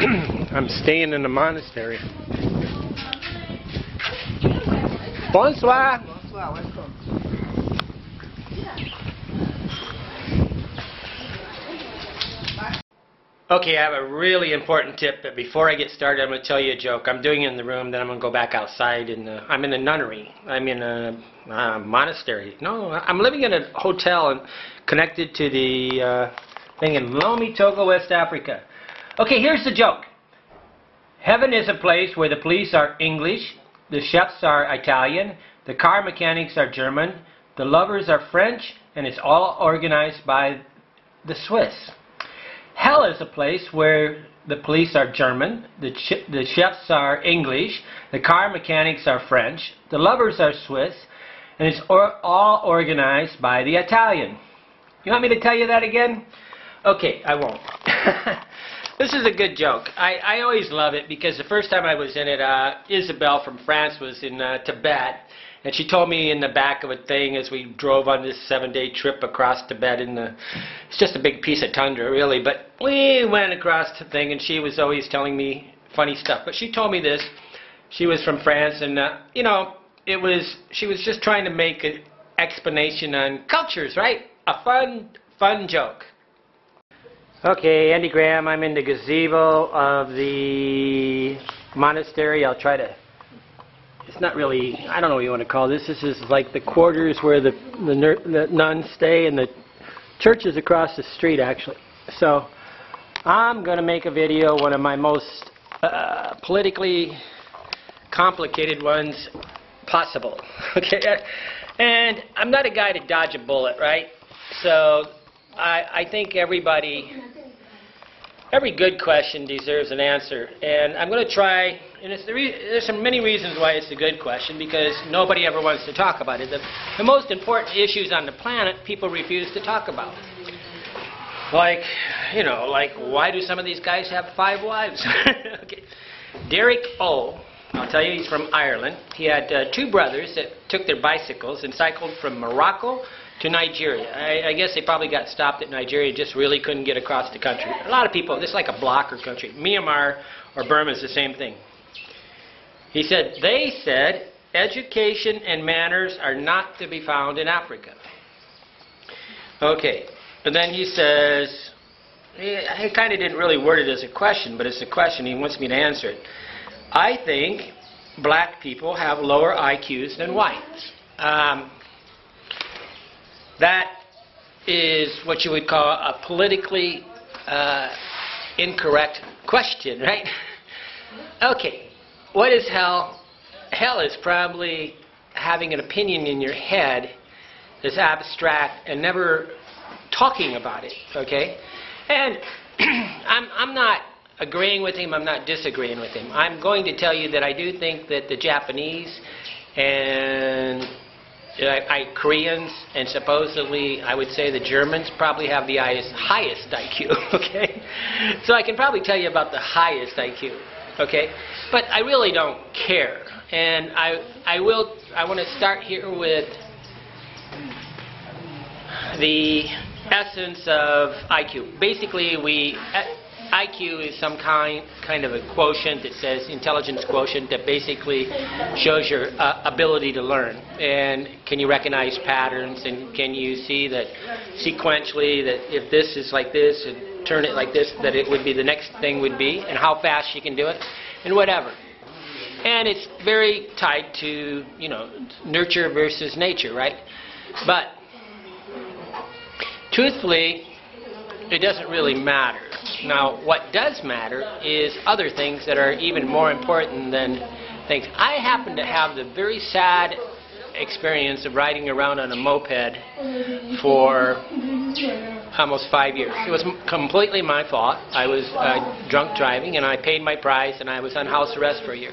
I'm staying in the monastery. Bonsoir. Bonsoir, welcome. Okay, I have a really important tip, but before I get started, I'm going to tell you a joke. I'm doing it in the room, then I'm going to go back outside, and I'm in a nunnery. I'm in a monastery. No, I'm living in a hotel and connected to the thing in Lomé, Togo, West Africa. Okay, here's the joke. Heaven is a place where the police are English, the chefs are Italian, the car mechanics are German, the lovers are French, and it's all organized by the Swiss. Hell is a place where the police are German, the chefs are English, the car mechanics are French, the lovers are Swiss, and it's all organized by the Italian. You want me to tell you that again? Okay, I won't. This is a good joke. I always love it because the first time I was in it, Isabel from France was in Tibet, and she told me in the back of a thing as we drove on this 7-day trip across Tibet it's just a big piece of tundra really, but we went across the thing and she was always telling me funny stuff. But she told me this, she was from France and you know, she was just trying to make an explanation on cultures, right? A fun joke. Okay, Andy Graham, I'm in the gazebo of the monastery. I'll try to, it's not really, I don't know what you want to call this. This is like the quarters where the nuns stay, and the church is across the street actually. So I'm going to make a video, one of my most politically complicated ones possible. Okay, and I'm not a guy to dodge a bullet, right? So I think every good question deserves an answer, and I'm going to try, and there's many reasons why it's a good question, because nobody ever wants to talk about it. The most important issues on the planet, people refuse to talk about. Like, you know, like why do some of these guys have 5 wives? Okay. Derek O., I'll tell you, he's from Ireland. He had 2 brothers that took their bicycles and cycled from Morocco to Nigeria. I guess they probably got stopped at Nigeria, just really couldn't get across the country. A lot of people, this is like a blocker country. Myanmar or Burma is the same thing. He said, they said, education and manners are not to be found in Africa. Okay, and then he says, he kind of didn't really word it as a question, but it's a question, he wants me to answer it. I think black people have lower IQs than whites. That is what you would call a politically incorrect question, right? Okay, what is hell? Hell is probably having an opinion in your head that's abstract and never talking about it, okay? And I'm not agreeing with him, I'm not disagreeing with him. I'm going to tell you that I do think that the Japanese and Koreans and supposedly I would say the Germans probably have the highest IQ, okay? So I can probably tell you about the highest IQ, okay? But I really don't care. And I want to start here with the essence of IQ. Basically, IQ is some kind of a quotient that says intelligence quotient that basically shows your ability to learn. And can you recognize patterns, and can you see that sequentially that if this is like this and turn it like this, that it would be the next thing would be, and how fast you can do it, and whatever. And it's very tied to, you know, nurture versus nature, right? But truthfully, it doesn't really matter. Now, what does matter is other things that are even more important than things. I happen to have the very sad experience of riding around on a moped for almost 5 years. It was completely my fault. I was drunk driving, and I paid my price, and I was on house arrest for a year.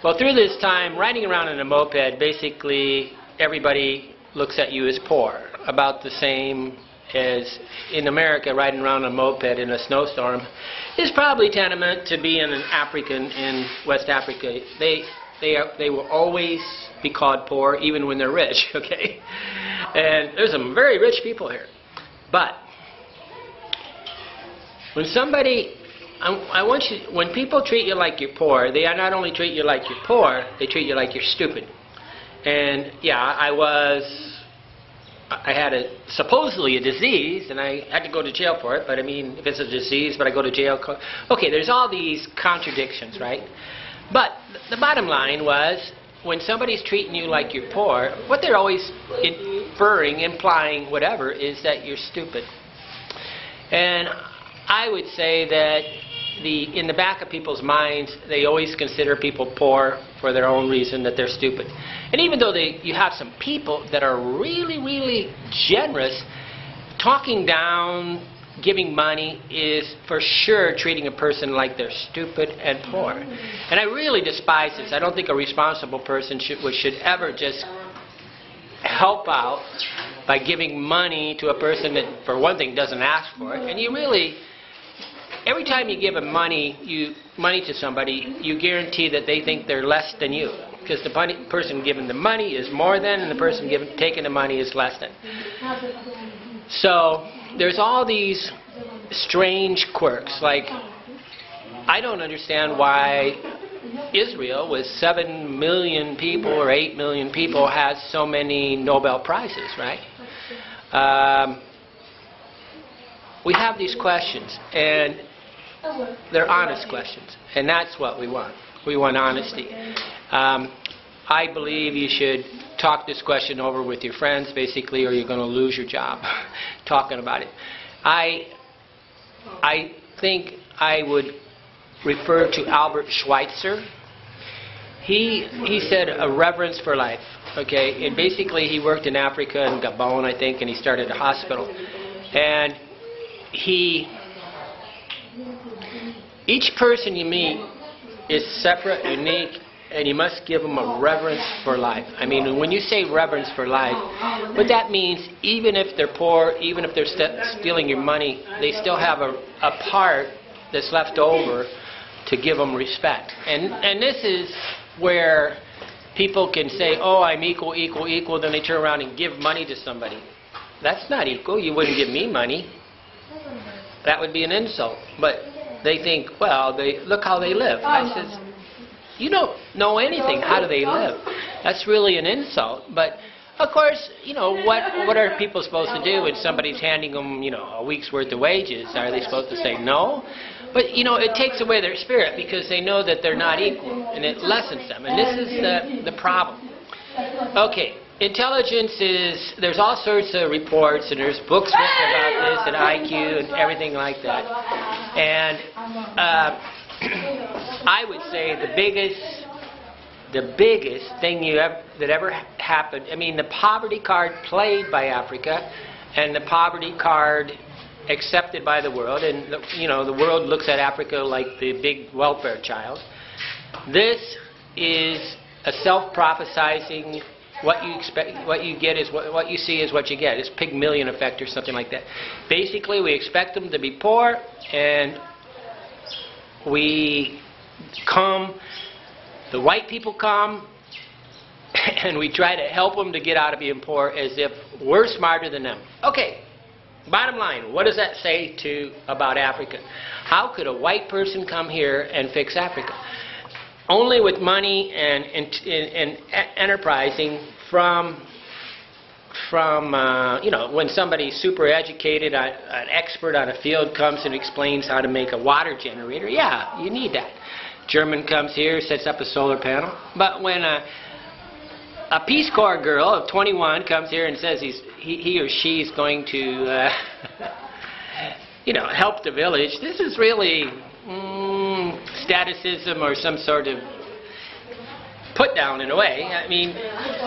Well, through this time, riding around on a moped, basically everybody looks at you as poor, about the same as in America, riding around on a moped in a snowstorm is probably tantamount to being an African in West Africa. They will always be called poor, even when they're rich, okay? And there's some very rich people here. But when somebody I want you, when people treat you like you're poor, they not only treat you like you're poor, they treat you like you're stupid. And yeah, I had supposedly a disease, and I had to go to jail for it. But I mean, if it's a disease, but I go to jail. Okay, there's all these contradictions, right? But the bottom line was, when somebody's treating you like you're poor, what they're always inferring, implying, whatever, is that you're stupid. And I would say that in the back of people's minds, they always consider people poor for their own reason, that they're stupid. And even though you have some people that are really, really generous, talking down, giving money is for sure treating a person like they're stupid and poor. And I really despise this. I don't think a responsible person should ever just help out by giving money to a person that, for one thing, doesn't ask for it. And you really, every time you give money to somebody, you guarantee that they think they're less than you. Because the person giving the money is more than, and the person taking the money is less than. So there's all these strange quirks. Like, I don't understand why Israel, with 7 million people or 8 million people, has so many Nobel Prizes, right? We have these questions, and they're honest questions, and that's what we want. We want honesty. I believe you should talk this question over with your friends, basically, or you're going to lose your job talking about it. I think I would refer to Albert Schweitzer. He said a reverence for life. Okay, and basically he worked in Africa and Gabon, I think, and he started a hospital. And each person you meet is separate, unique, and you must give them a reverence for life. I mean, when you say reverence for life, what that means, even if they're poor, even if they're stealing your money, they still have a part that's left over to give them respect. And this is where people can say, oh, I'm equal, equal, equal, then they turn around and give money to somebody. That's not equal. You wouldn't give me money. That would be an insult. But they think, well, look how they live. I says, you don't know anything. How do they live? That's really an insult. But of course, what are people supposed to do when somebody's handing them, a week's worth of wages? Are they supposed to say no? But it takes away their spirit, because they know that they're not equal, and it lessens them. And this is the problem. Okay, intelligence there's all sorts of reports, and there's books written about this, and IQ, and everything like that. And I would say the biggest thing that ever happened, I mean, the poverty card played by Africa, and the poverty card accepted by the world, and the world looks at Africa like the big welfare child. This is a self-prophesizing, what you expect, what you get is what you see is what you get. It's Pygmalion effect or something like that. Basically, we expect them to be poor, and the white people come, and we try to help them to get out of being poor as if we're smarter than them. Okay. Bottom line, what does that say about Africa? How could a white person come here and fix Africa? Only with money and enterprising from when somebody's super educated, an expert on a field comes and explains how to make a water generator. Yeah, you need that. German comes here, sets up a solar panel. But when a Peace Corps girl of 21 comes here and says he or she is going to help the village, this is really staticism or some sort of put down in a way. I mean,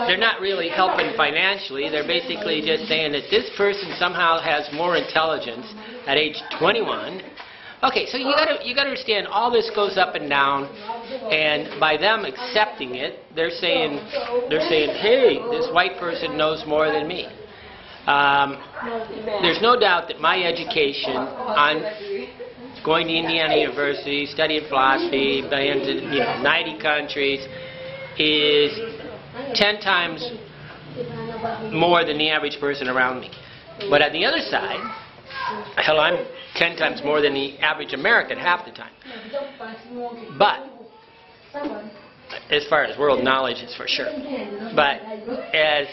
they're not really helping financially. They're basically just saying that this person somehow has more intelligence at age 21. Okay, so you got to understand, all this goes up and down, and by them accepting it, they're saying, hey, this white person knows more than me. There's no doubt that my education on going to Indiana University, studying philosophy, been to 90 countries, is 10 times more than the average person around me. But on the other side, Hell, I'm 10 times more than the average American half the time. But as far as world knowledge is for sure. But as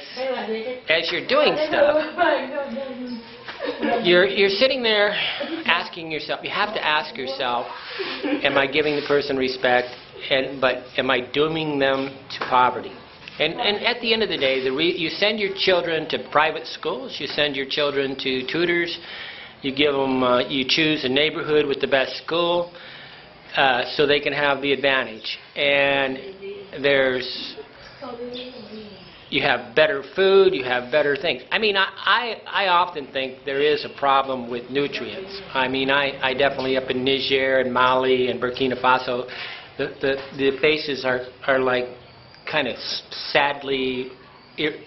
you're doing stuff, you're sitting there asking yourself, you have to ask yourself, am I giving the person respect, but am I dooming them to poverty? And at the end of the day, you send your children to private schools, you send your children to tutors, you give them, you choose a neighborhood with the best school, so they can have the advantage. And you have better food, you have better things. I mean, I often think there is a problem with nutrients. I mean, I definitely up in Niger and Mali and Burkina Faso, the faces are like kind of sadly,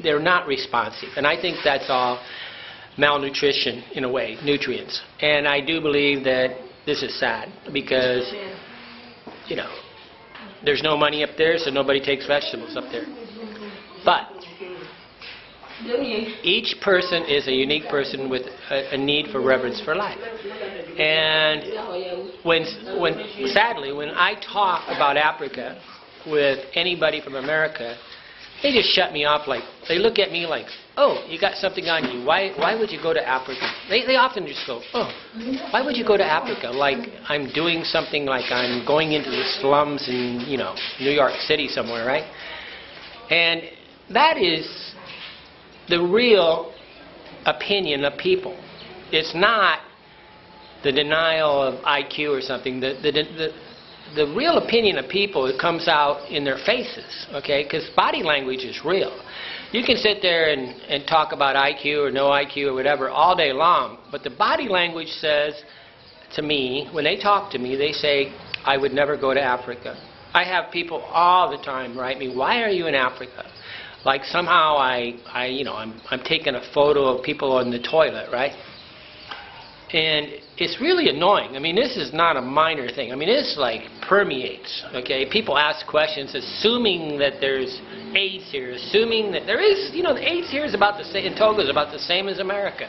they're not responsive. And I think that's all malnutrition in a way, nutrients. And I do believe that this is sad because, you know, there's no money up there, so nobody takes vegetables up there. But each person is a unique person with a need for reverence for life. And sadly, when I talk about Africa with anybody from America, they just shut me off. Like, they look at me like, oh, you got something on you. Why would you go to Africa? They often just go, oh, why would you go to Africa? Like I'm doing something, like I'm going into the slums in, you know, New York City somewhere, right? And that is the real opinion of people. It's not the denial of IQ or something. The real opinion of people, it comes out in their faces, okay? Because body language is real. You can sit there and talk about IQ or no IQ or whatever all day long, but the body language says to me, when they talk to me, they say, I would never go to Africa. I have people all the time write me, why are you in Africa? Like somehow I'm taking a photo of people on the toilet, right? And it's really annoying. I mean, this is not a minor thing. I mean, this like permeates, okay? People ask questions assuming that there's AIDS here, assuming that there is, you know, the AIDS here is about the same, in Togo is about the same as America.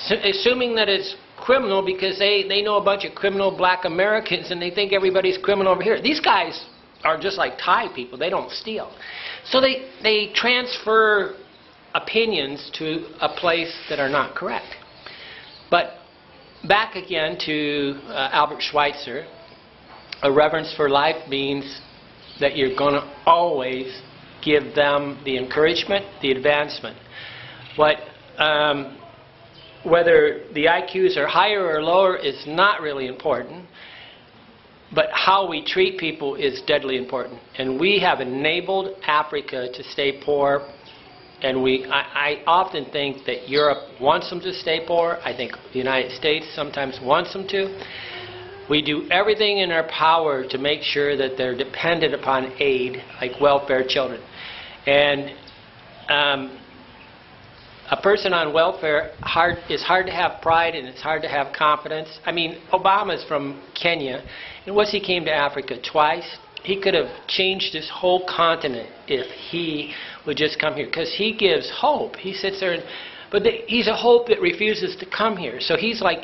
So, assuming that it's criminal because they know a bunch of criminal black Americans and they think everybody's criminal over here. These guys are just like Thai people. They don't steal. So they transfer opinions to a place that are not correct. But back again to Albert Schweitzer, a reverence for life means that you're going to always give them the encouragement, the advancement. Whether the IQs are higher or lower is not really important, but how we treat people is deadly important. And we have enabled Africa to stay poor. And I often think that Europe wants them to stay poor. I think the United States sometimes wants them to. We do everything in our power to make sure that they're dependent upon aid, like welfare children. And a person on welfare is hard to have pride and it's hard to have confidence. I mean, Obama's from Kenya, and once he came to Africa twice, he could have changed this whole continent if he would just come here, because he gives hope. He sits there, he's a hope that refuses to come here. So he's like,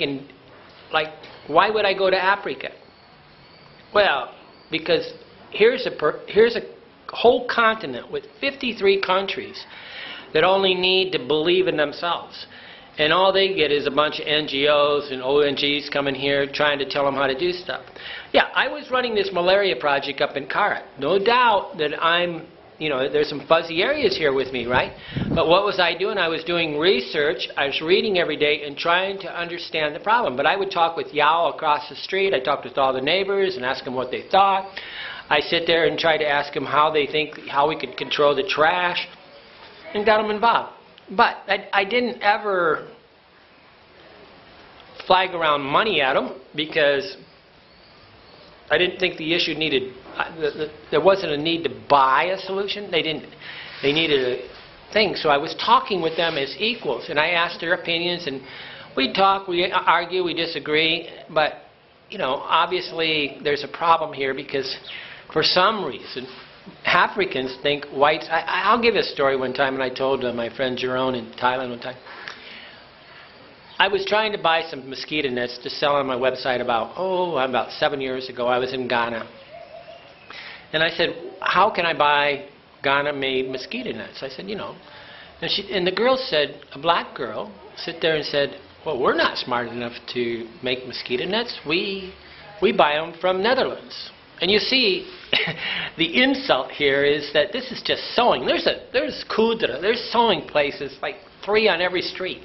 why would I go to Africa? Well, because here's a whole continent with 53 countries that only need to believe in themselves. And all they get is a bunch of NGOs and ONGs coming here trying to tell them how to do stuff. Yeah, I was running this malaria project up in Kara. No doubt that there's some fuzzy areas here with me, right? But what was I doing? I was doing research. I was reading every day and trying to understand the problem. But I would talk with Yao across the street. I talked with all the neighbors and ask them what they thought. I sit there and try to ask them how they think, how we could control the trash, and got them involved. But I didn't ever flag around money at them because I didn't think the issue needed, there wasn't a need to buy a solution. They needed a thing. So I was talking with them as equals, and I asked their opinions, and we talk, we argue, we disagree, but obviously there's a problem here because for some reason Africans think whites. I'll give a story one time, and I told my friend Jerome in Thailand one time. I was trying to buy some mosquito nets to sell on my website about 7 years ago. I was in Ghana. And I said, how can I buy Ghana-made mosquito nets? I said, And the girl said, a black girl, sit there and said, well, we're not smart enough to make mosquito nets. We buy them from Netherlands. And you see, the insult here is that this is just sewing. There's Kudra, there's sewing places, like 3 on every street.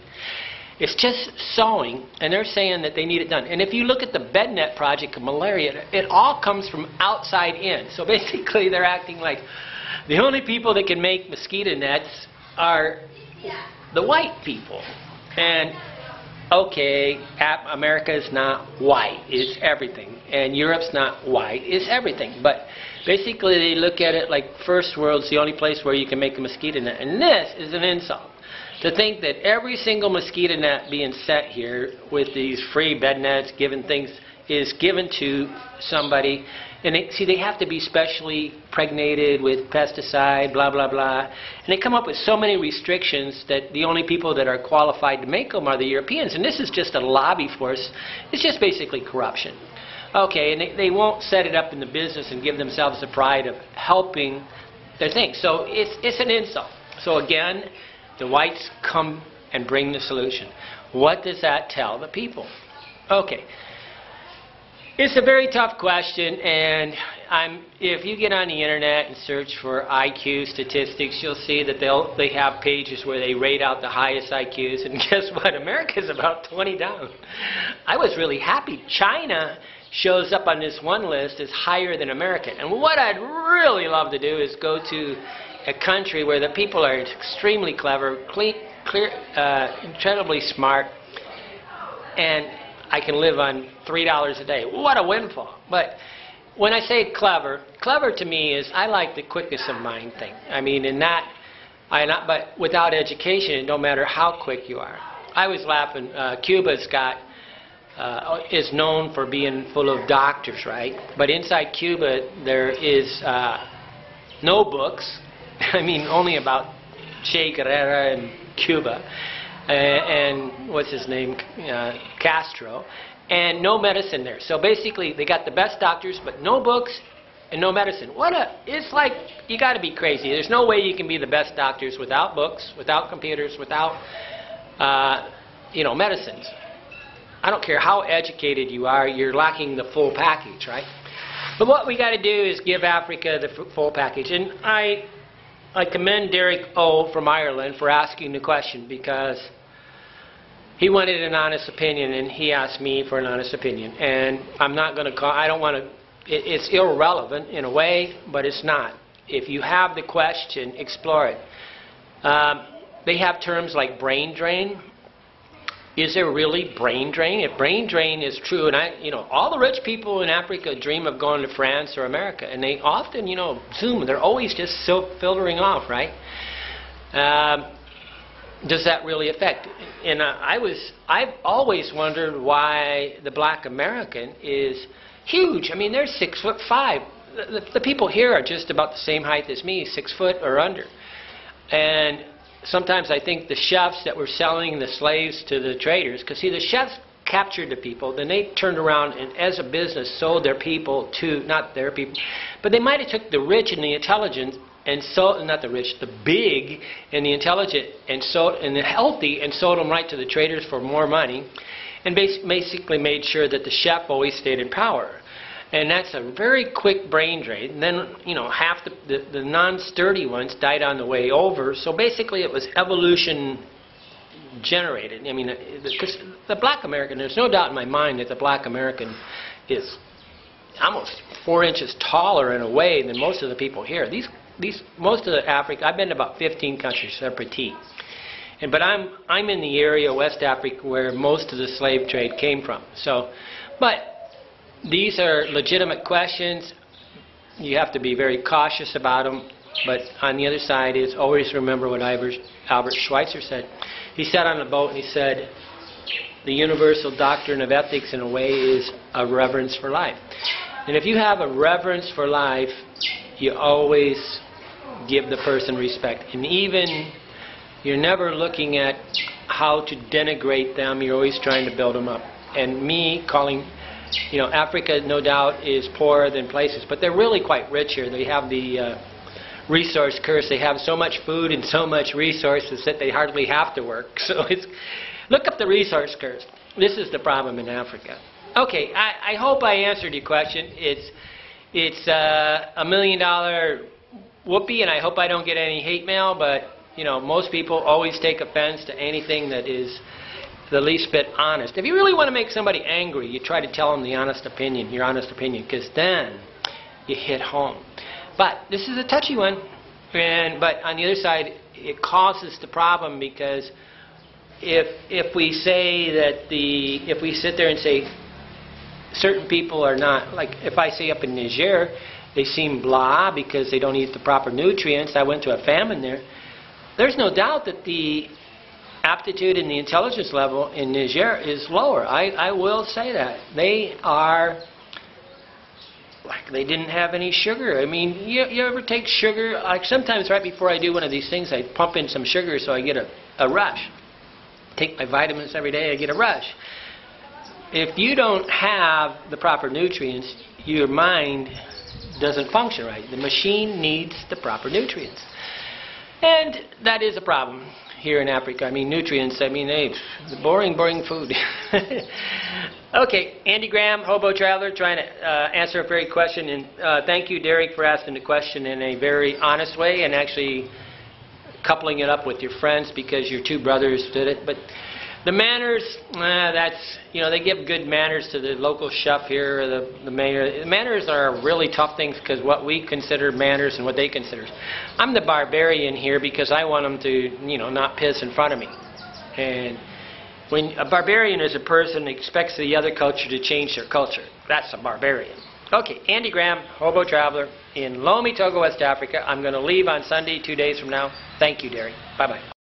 It's just sewing, and they're saying that they need it done. And if you look at the bed net project of malaria, it all comes from outside in. So basically they're acting like the only people that can make mosquito nets are the white people. And okay, America's not white, it's everything. And Europe's not white, it's everything. But basically they look at it like first world's the only place where you can make a mosquito net. And this is an insult. To think that every single mosquito net being set here with these free bed nets, given things, is given to somebody. And they have to be specially pregnated with pesticide, blah, blah, blah. And they come up with so many restrictions that the only people that are qualified to make them are the Europeans. And this is just a lobby force. It's just basically corruption. Okay, and they won't set it up in the business and give themselves the pride of helping their thing. So it's an insult. So again, the whites come and bring the solution. What does that tell the people? Okay. It's a very tough question, and if you get on the internet and search for IQ statistics, you'll see that they have pages where they rate out the highest IQs, and guess what? America's about 20 down. I was really happy. China shows up on this one list as higher than America. And what I'd really love to do is go to a country where the people are extremely clever, incredibly smart, and I can live on $3 a day. What a windfall. But when I say clever, clever to me is I like the quickness of mind thing. I mean, but without education, it don't matter how quick you are. I was laughing. Cuba's is known for being full of doctors, right? But inside Cuba, there is no books. I mean, only about Che Guevara and Cuba, and what's his name, Castro, and no medicine there. So basically, they got the best doctors, but no books and no medicine. It's like, you got to be crazy. There's no way you can be the best doctors without books, without computers, without, medicines. I don't care how educated you are, you're lacking the full package, right? But what we got to do is give Africa the full package. And I commend Derek O. from Ireland for asking the question, because he wanted an honest opinion, and he asked me for an honest opinion. And I'm not going to I don't want to, it's irrelevant in a way, but it's not. If you have the question, explore it. They have terms like brain drain. Is there really brain drain? If brain drain is true, and all the rich people in Africa dream of going to France or America, and they often, Zoom, they're always just filtering off, right? Does that really affect? And I've always wondered why the black American is huge. I mean, they're 6'5". The people here are just about the same height as me, 6 foot or under. And sometimes I think the chefs that were selling the slaves to the traders, because see, the chefs captured the people, then they turned around and as a business sold their people to, not their people, but they might have took the rich and the intelligent and sold, not the rich, the big and the intelligent and the healthy, and sold them right to the traders for more money, and basically made sure that the chef always stayed in power. And that's a very quick brain drain. And then, half the non-sturdy ones died on the way over. So basically it was evolution generated. I mean, because the black American, there's no doubt in my mind that the black American is almost 4 inches taller in a way than most of the people here. Most of the Africa, I've been to about 15 countries, they're petite. But I'm in the area, West Africa, where most of the slave trade came from. But these are legitimate questions. You have to be very cautious about them. But on the other side is always remember what Albert Schweitzer said. He sat on a boat and he said, the universal doctrine of ethics in a way is a reverence for life. And if you have a reverence for life, you always give the person respect. And even you're never looking at how to denigrate them. You're always trying to build them up. And me calling, Africa no doubt is poorer than places, but they're really quite rich here. They have the resource curse. They have so much food and so much resources that they hardly have to work. So look up the resource curse. This is the problem in Africa. Okay, I hope I answered your question. It's $1 million whoopee, and I hope I don't get any hate mail, but most people always take offense to anything that is the least bit honest. If you really want to make somebody angry, you try to tell them the honest opinion, your honest opinion, because then you hit home. But this is a touchy one, but on the other side, it causes the problem, because if we say that if we sit there and say certain people are not, like if I say up in Niger, they seem blah because they don't eat the proper nutrients. I went to a famine there. There's no doubt that the aptitude and the intelligence level in Niger is lower. I will say that. They are, like, they didn't have any sugar. I mean, you ever take sugar? Like sometimes right before I do one of these things, I pump in some sugar so I get a rush. Take my vitamins every day, I get a rush. If you don't have the proper nutrients, your mind doesn't function right. The machine needs the proper nutrients. And that is a problem here in Africa. I mean, nutrients, boring food. Okay, Andy Graham, Hobo Traveler, trying to answer a very question. And thank you, Derek, for asking the question in a very honest way and actually coupling it up with your friends, because your two brothers did it. But the manners, they give good manners to the local chef here, the mayor. The manners are really tough things, because what we consider manners and what they consider. I'm the barbarian here because I want them to, not piss in front of me. And when a barbarian is a person that expects the other culture to change their culture, that's a barbarian. Okay, Andy Graham, Hobo Traveler, in Lomé, Togo, West Africa. I'm going to leave on Sunday, 2 days from now. Thank you, Derry. Bye-bye.